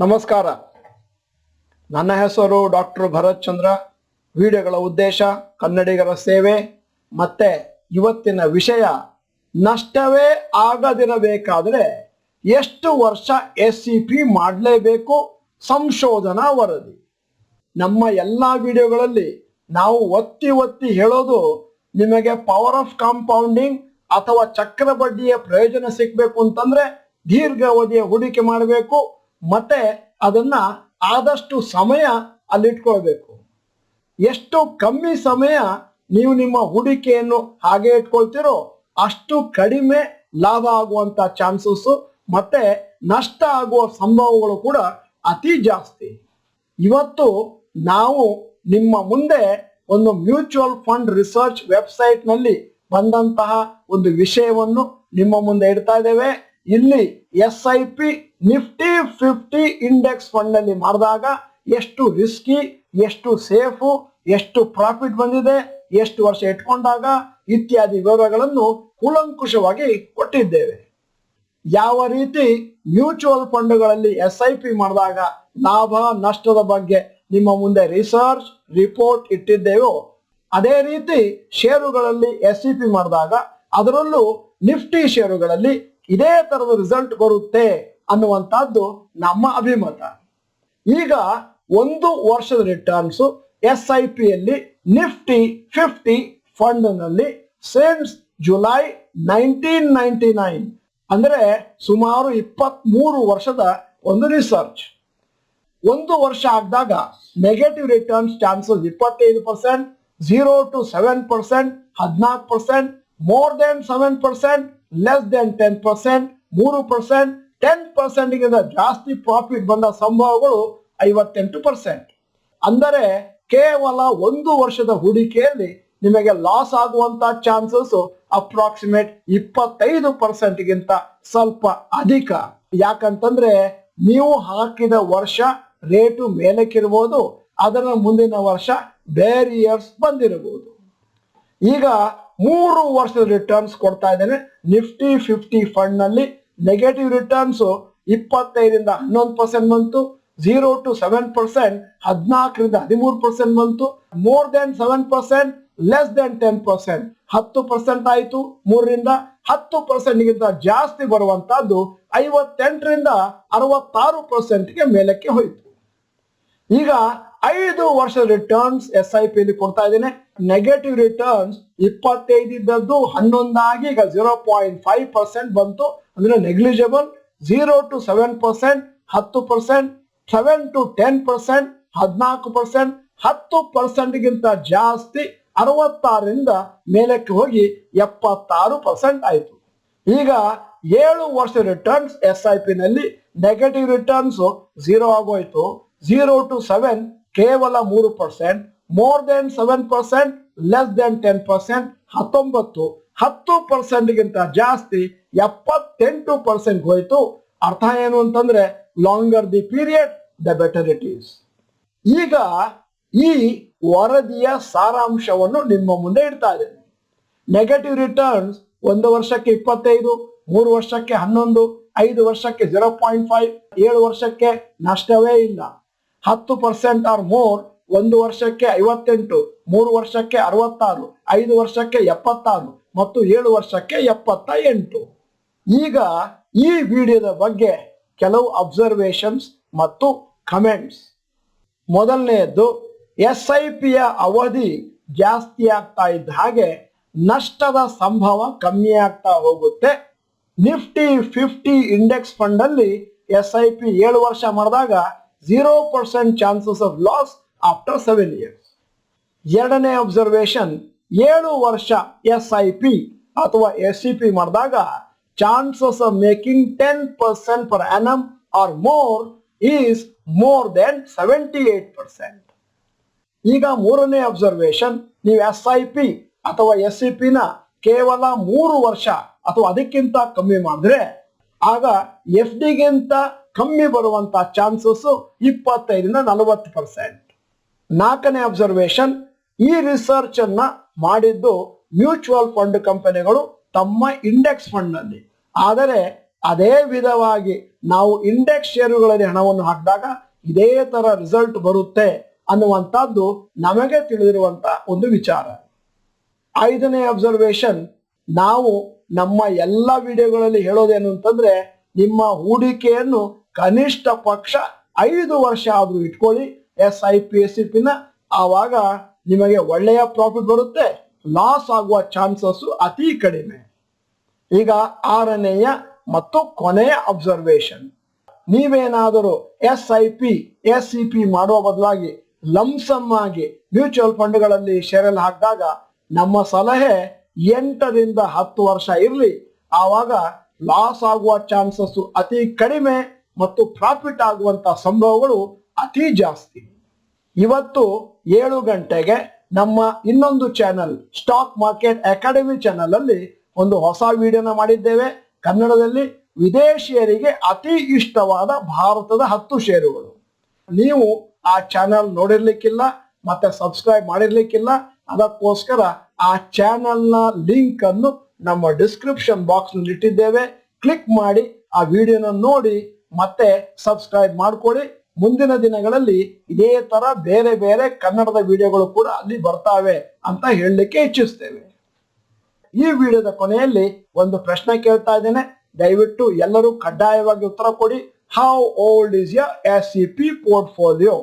ನಮಸ್ಕಾರ. ನನ್ನ ಹೆಸರು ಡಾಕ್ಟರ್ ಭರತ್ ಚಂದ್ರ. ವಿಡಿಯೋಗಳ ಉದ್ದೇಶ ಕನ್ನಡಿಗರ ಸೇವೆ. ಮತ್ತೆ ಇವತ್ತಿನ ವಿಷಯ, ನಷ್ಟವೇ ಆಗದಿರಬೇಕಾದರೆ ಎಷ್ಟು ವರ್ಷ SCP ಮಾಡಲೇಬೇಕು, ಸಂಶೋಧನಾ ವರದಿ. ನಮ್ಮ ಎಲ್ಲ ವಿಡಿಯೋಗಳಲ್ಲಿ ನಾವು ಒತ್ತಿ ಹೇಳೋದು, ನಿಮಗೆ ಪವರ್ ಆಫ್ ಕಾಂಪೌಂಡಿಂಗ್ ಅಥವಾ ಚಕ್ರಬಡ್ಡಿಯ ಪ್ರಯೋಜನ ಸಿಗಬೇಕು ಅಂತಂದ್ರೆ ದೀರ್ಘಾವಧಿಯ ಹೂಡಿಕೆ ಮಾಡಬೇಕು, ಮತ್ತೆ ಅದನ್ನ ಆದಷ್ಟು ಸಮಯ ಅಲ್ಲಿಟ್ಕೊಳ್ಬೇಕು. ಎಷ್ಟು ಕಮ್ಮಿ ಸಮಯ ನೀವು ನಿಮ್ಮ ಹೂಡಿಕೆಯನ್ನು ಹಾಗೆ ಇಟ್ಕೊಳ್ತಿರೋ ಅಷ್ಟು ಕಡಿಮೆ ಲಾಭ ಆಗುವಂತ ಚಾನ್ಸಸ್ ಮತ್ತೆ ನಷ್ಟ ಆಗುವ ಸಂಭವಗಳು ಕೂಡ ಅತಿ ಜಾಸ್ತಿ. ಇವತ್ತು ನಾವು ನಿಮ್ಮ ಮುಂದೆ ಒಂದು ಮ್ಯೂಚುವಲ್ ಫಂಡ್ ರಿಸರ್ಚ್ ವೆಬ್ಸೈಟ್ ನಲ್ಲಿ ಬಂದಂತಹ ಒಂದು ವಿಷಯವನ್ನು ನಿಮ್ಮ ಮುಂದೆ ಇಡ್ತಾ ಇದ್ದೇವೆ. ಇಲ್ಲಿ SIP ನಿಫ್ಟಿ 50 ಇಂಡೆಕ್ಸ್ ಫಂಡ್ ನಲ್ಲಿ ಮಾಡಿದಾಗ ಎಷ್ಟು ರಿಸ್ಕಿ, ಎಷ್ಟು ಸೇಫು, ಎಷ್ಟು ಪ್ರಾಫಿಟ್ ಬಂದಿದೆ, ಎಷ್ಟು ವರ್ಷ ಇಟ್ಕೊಂಡಾಗ ಇತ್ಯಾದಿ ವಿವರಗಳನ್ನು ಕೂಲಂಕುಷವಾಗಿ ಕೊಟ್ಟಿದ್ದೇವೆ. ಯಾವ ರೀತಿ ಮ್ಯೂಚುವಲ್ ಫಂಡ್ಗಳಲ್ಲಿ SIP ಮಾಡಿದಾಗ ಲಾಭ ನಷ್ಟದ ಬಗ್ಗೆ ನಿಮ್ಮ ಮುಂದೆ ರಿಸರ್ಚ್ ರಿಪೋರ್ಟ್ ಇಟ್ಟಿದ್ದೇವೋ, ಅದೇ ರೀತಿ ಷೇರುಗಳಲ್ಲಿ SCP ಮಾಡಿದಾಗ ಅದರಲ್ಲೂ ನಿಫ್ಟಿ ಷೇರುಗಳಲ್ಲಿ ಇದೇ ತರದ ರಿಸಲ್ಟ್ ಬರುತ್ತೆ ಅನ್ನುವಂಥದ್ದು ನಮ್ಮ ಅಭಿಮತ. ಈಗ ಒಂದು ವರ್ಷದ ರಿಟರ್ನ್ಸ್ SIP ಯಲ್ಲಿ ನಿಫ್ಟಿ 50 ಫಂಡ್ ನಲ್ಲಿ ಸಿನ್ಸ್ ಜುಲೈ 1999 ಅಂದ್ರೆ ಸುಮಾರು 23 ವರ್ಷದ ಒಂದು ರಿಸರ್ಚ್. ಒಂದು ವರ್ಷ ಆಗಿದಾಗ negative returns chances 25%, 0 to 7% 14%, more than 7%, less than 10%, 3%, 10% ಗಿಂತ ಜಾಸ್ತಿ ಪ್ರಾಫಿಟ್ ಬಂದ ಸಂಭವಗಳು 58%. ಅಂದರೆ ಕೇವಲ ಒಂದು ವರ್ಷದ ಹೂಡಿಕೆಯಲ್ಲಿ ನಿಮಗೆ ಲಾಸ್ ಆಗುವಂತ ಚಾನ್ಸಸ್ ಅಪ್ರಾಕ್ಸಿಮೇಟ್ 25% ಗಿಂತ ಸ್ವಲ್ಪ ಅಧಿಕ. ಯಾಕಂತಂದ್ರೆ ನೀವು ಹಾಕಿದ ವರ್ಷ ರೇಟು ಮೇಲಕ್ಕಿರ್ಬೋದು, ಅದರ ಮುಂದಿನ ವರ್ಷ ಬೇರಿಯರ್ಸ್ ಬಂದಿರಬಹುದು. ಈಗ 3 ವರ್ಷದ ರಿಟರ್ನ್ಸ್ ಕೊಡ್ತಾ ಇದ್ದೇನೆ. ನಿಫ್ಟಿ 50 ಫಂಡ್ ನಲ್ಲಿ ನೆಗೆಟಿವ್ ರಿಟರ್ನ್ಸ್ 25ರಿಂದ 11% ಬಂತು, 0 to 7% 14ರಿಂದ 13% ಬಂತು, ಮೋರ್ ದೆನ್ 7%, ಲೆಸ್ ದೆನ್ 10% 10% ಆಯಿತು. 3ರಿಂದ 10% ಗಿಂತ ಜಾಸ್ತಿ ಬರುವಂತಹದ್ದು 58ರಿಂದ 66%ಗೆ ಮೇಲಕ್ಕೆ ಹೋಯಿತು. ಈಗ 5 ವರ್ಷದ ರಿಟರ್ನ್ಸ್ SIP ಲಿ ಕೊಡ್ತಾ ಇದ್ದೇನೆ. ನೆಗೆಟಿವ್ ರಿಟರ್ನ್ಸ್ 25 ಇದ್ದದ್ದು 11 ಆಗಿ ಈಗ 0.5% ಬಂತು, ಅಂದ್ರೆ ನೆಗ್ಲಿಜಿಬಲ್. 0 to 7% 10%, 7 to 10% 14%, 10% ಗಿಂತ ಜಾಸ್ತಿ 66ರಿಂದ ಮೇಲಕ್ಕೆ ಹೋಗಿ 76% ಆಯಿತು. ಈಗ 7 ವರ್ಷ ರಿಟರ್ನ್ಸ್ SIP ನಲ್ಲಿ ನೆಗೆಟಿವ್ ರಿಟರ್ನ್ಸ್ 0 ಆಗೋಯ್ತು, 0 to 7 ಕೇವಲ 3%, ಮೋರ್ ದೆನ್ 7%, ಲೆಸ್ ದೆನ್ 10% 19, 10% ಗಿಂತ ಜಾಸ್ತಿ 78% ಹೋಯ್ತು. ಅರ್ಥ ಏನು ಅಂತಂದ್ರೆ longer the period the better it is. ಈಗ ಈ ವರದಿಯ ಸಾರಾಂಶವನ್ನು ನಿಮ್ಮ ಮುಂದೆ ಇಡ್ತಾ ಇದ್ದೇನೆ. ನೆಗೆಟಿವ್ ರಿಟರ್ನ್ಸ್ 1 ವರ್ಷಕ್ಕೆ 25, 3 ವರ್ಷಕ್ಕೆ 11, 5 ವರ್ಷಕ್ಕೆ 0.5, 7 ವರ್ಷಕ್ಕೆ ನಷ್ಟವೇ ಇಲ್ಲ. 10% ಆರ್ ಮೋರ್ 1 ವರ್ಷಕ್ಕೆ 58, 3 ವರ್ಷಕ್ಕೆ 66, 5 ವರ್ಷಕ್ಕೆ 76 ಮತ್ತು 7 ವರ್ಷಕ್ಕೆ 78. ಈಗ ಈ ವಿಡಿಯೋದ ಬಗ್ಗೆ ಕೆಲವು ಅಬ್ಸರ್ವೇಷನ್ಸ್ ಮತ್ತು ಕಮೆಂಟ್ಸ್. ಮೊದಲನೆಯದ್ದು, SIPಯ ಅವಧಿ ಜಾಸ್ತಿ ಆಗ್ತಾ ಇದ್ದ ಹಾಗೆ ನಷ್ಟದ ಸಂಭವ ಕಮ್ಮಿ ಆಗ್ತಾ ಹೋಗುತ್ತೆ. ನಿಫ್ಟಿ 50 ಇಂಡೆಕ್ಸ್ ಫಂಡ್ ಅಲ್ಲಿ SIP 7 ವರ್ಷ ಮಾಡಿದಾಗ 0% chances of loss after 7 years. ಎರಡನೇ ಅಬ್ಸರ್ವೇಷನ್, 7 ವರ್ಷ SIP ಅಥವಾ SCP ಮಾಡಿದಾಗ chances of making 10% per annum or more is more than 78%. ಈಗ ಮೂರನೇ ಅಬ್ಸರ್ವೇಷನ್, ನೀವು SIP ಅಥವಾ SCP ನ ಕೇವಲ 3 ವರ್ಷ ಅಥವಾ ಅದಕ್ಕಿಂತ ಕಮ್ಮಿ ಮಾಡಿದ್ರೆ ಆಗ FD ಗಿಂತ ಕಮ್ಮಿ ಬರುವಂತ ಚಾನ್ಸಸ್ 25ರಿಂದ 40%. ನಾಲ್ಕನೇ ಅಬ್ಸರ್ವೇಷನ್, ಈ ರಿಸರ್ಚ್ ಅನ್ನ ಮಾಡಿದ್ದು ಮ್ಯೂಚುವಲ್ ಫಂಡ್ ಕಂಪನಿಗಳು ತಮ್ಮ ಇಂಡೆಕ್ಸ್ ಫಂಡ್ ನಲ್ಲಿ. ಆದರೆ ಅದೇ ವಿಧವಾಗಿ ನಾವು ಇಂಡೆಕ್ಸ್ ಷೇರುಗಳಲ್ಲಿ ಹಣವನ್ನು ಹಾಕಿದಾಗ ಇದೇ ತರ ರಿಸಲ್ಟ್ ಬರುತ್ತೆ ಅನ್ನುವಂಥದ್ದು ನಮಗೆ ತಿಳಿದಿರುವಂತ ಒಂದು ವಿಚಾರ. 5ನೇ ಅಬ್ಸರ್ವೇಷನ್, ನಾವು ನಮ್ಮ ಎಲ್ಲ ವಿಡಿಯೋಗಳಲ್ಲಿ ಹೇಳೋದೇನು ಅಂತಂದ್ರೆ, ನಿಮ್ಮ ಹೂಡಿಕೆಯನ್ನು ಕನಿಷ್ಠ ಪಕ್ಷ 5 ವರ್ಷ ಆದ್ರೂ ಇಟ್ಕೊಳ್ಳಿ SIP SIPನ. ಆವಾಗ ನಿಮಗೆ ಒಳ್ಳೆಯ ಪ್ರಾಫಿಟ್ ಬರುತ್ತೆ, ಲಾಸ್ ಆಗುವ ಚಾನ್ಸಸ್ ಅತಿ ಕಡಿಮೆ. ಈಗ 6ನೆಯ ಮತ್ತು ಕೊನೆಯ ಅಬ್ಸರ್ವೇಷನ್, ನೀವೇನಾದರೂ SIP SIP ಮಾಡುವ ಬದಲಾಗಿ ಲಂಸಮ್ ಆಗಿ ಮ್ಯೂಚುವಲ್ ಫಂಡ್ಗಳಲ್ಲಿ ಶೇರಲ್ಲಿ ಹಾಕಿದಾಗ ನಮ್ಮ ಸಲಹೆ 8 ರಿಂದ 10 ವರ್ಷ ಇರಲಿ, ಆವಾಗ ಲಾಸ್ ಆಗುವ ಚಾನ್ಸಸ್ ಅತಿ ಕಡಿಮೆ ಮತ್ತು ಪ್ರಾಫಿಟ್ ಆಗುವಂತ ಸಂಭವಗಳು ಅತಿ ಜಾಸ್ತಿ. ಇವತ್ತು 7 ಗಂಟೆಗೆ ನಮ್ಮ ಇನ್ನೊಂದು channel stock market academy channel ಅಲ್ಲಿ ಒಂದು ಹೊಸ ವಿಡಿಯೋನ ಮಾಡಿದ್ದೇವೆ ಕನ್ನಡದಲ್ಲಿ. ವಿದೇಶಿಯರಿಗೆ ಅತಿ ಇಷ್ಟವಾದ ಭಾರತದ 10 ಷೇರುಗಳು. ನೀವು ಆ ಚಾನೆಲ್ ನೋಡಿರ್ಲಿಕ್ಕಿಲ್ಲ ಮತ್ತೆ ಸಬ್ಸ್ಕ್ರೈಬ್ ಮಾಡಿರ್ಲಿಕ್ಕಿಲ್ಲ, ಅದಕ್ಕೋಸ್ಕರ ಆ ಚಾನೆಲ್ನ ಲಿಂಕ್ ಅನ್ನು ನಮ್ಮ ಡಿಸ್ಕ್ರಿಪ್ಷನ್ ಬಾಕ್ಸ್ ನಲ್ಲಿ ಇಟ್ಟಿದ್ದೇವೆ. ಕ್ಲಿಕ್ ಮಾಡಿ ಆ ವಿಡಿಯೋನ ನೋಡಿ ಮತ್ತೆ ಸಬ್ಸ್ಕ್ರೈಬ್ ಮಾಡ್ಕೊಳ್ಳಿ. ಮುಂದಿನ ದಿನಗಳಲ್ಲಿ ಇದೇ ತರ ಬೇರೆ ಬೇರೆ ಕನ್ನಡದ ವಿಡಿಯೋಗಳು ಕೂಡ ಅಲ್ಲಿ ಬರ್ತಾವೆ ಅಂತ ಹೇಳಲಿಕ್ಕೆ ಇಚ್ಛಿಸ್ತೇವೆ. ಈ ವಿಡಿಯೋದ ಕೊನೆಯಲ್ಲಿ ಒಂದು ಪ್ರಶ್ನೆ ಕೇಳ್ತಾ ಇದ್ದೇನೆ, ದಯವಿಟ್ಟು ಎಲ್ಲರೂ ಕಡ್ಡಾಯವಾಗಿ ಉತ್ತರ ಕೊಡಿ. How old is your SIP portfolio?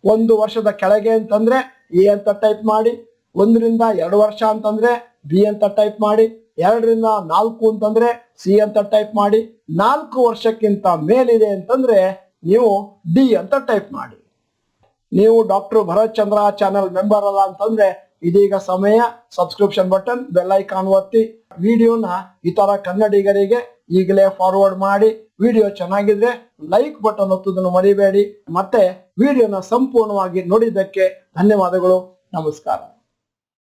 1 ವರ್ಷದ ಕೆಳಗೆ ಅಂತಂದ್ರೆ ಎ ಅಂತ ಟೈಪ್ ಮಾಡಿ, 1 ರಿಂದ 2 ವರ್ಷ ಅಂತಂದ್ರೆ ಬಿ ಅಂತ ಟೈಪ್ ಮಾಡಿ, 2 ರಿಂದ 4 ಅಂತಂದ್ರೆ ಸಿ ಅಂತ ಟೈಪ್ ಮಾಡಿ, 4 ವರ್ಷಕ್ಕಿಂತ ಮೇಲಿದೆ ಅಂತಂದ್ರೆ ನೀವು ಡಿ ಅಂತ ಟೈಪ್ ಮಾಡಿ. ನೀವು ಡಾಕ್ಟರ್ ಭರತ್ ಚಂದ್ರ ಚಾನೆಲ್ ಮೆಂಬರ್ ಅಲ್ಲ ಅಂತಂದ್ರೆ ಇದೀಗ ಸಮಯ, ಸಬ್ಸ್ಕ್ರಿಪ್ಷನ್ ಬಟನ್, ಬೆಲ್ ಐಕಾನ್ ಒತ್ತಿ, ವಿಡಿಯೋನ ಇತರ ಕನ್ನಡಿಗರಿಗೆ ಈಗಲೇ ಫಾರ್ವರ್ಡ್ ಮಾಡಿ. ವಿಡಿಯೋ ಚೆನ್ನಾಗಿದ್ರೆ ಲೈಕ್ ಬಟನ್ ಒತ್ತುವುದನ್ನು ಮರಿಬೇಡಿ. ಮತ್ತೆ ವಿಡಿಯೋನ ಸಂಪೂರ್ಣವಾಗಿ ನೋಡಿದ್ದಕ್ಕೆ ಧನ್ಯವಾದಗಳು. ನಮಸ್ಕಾರ.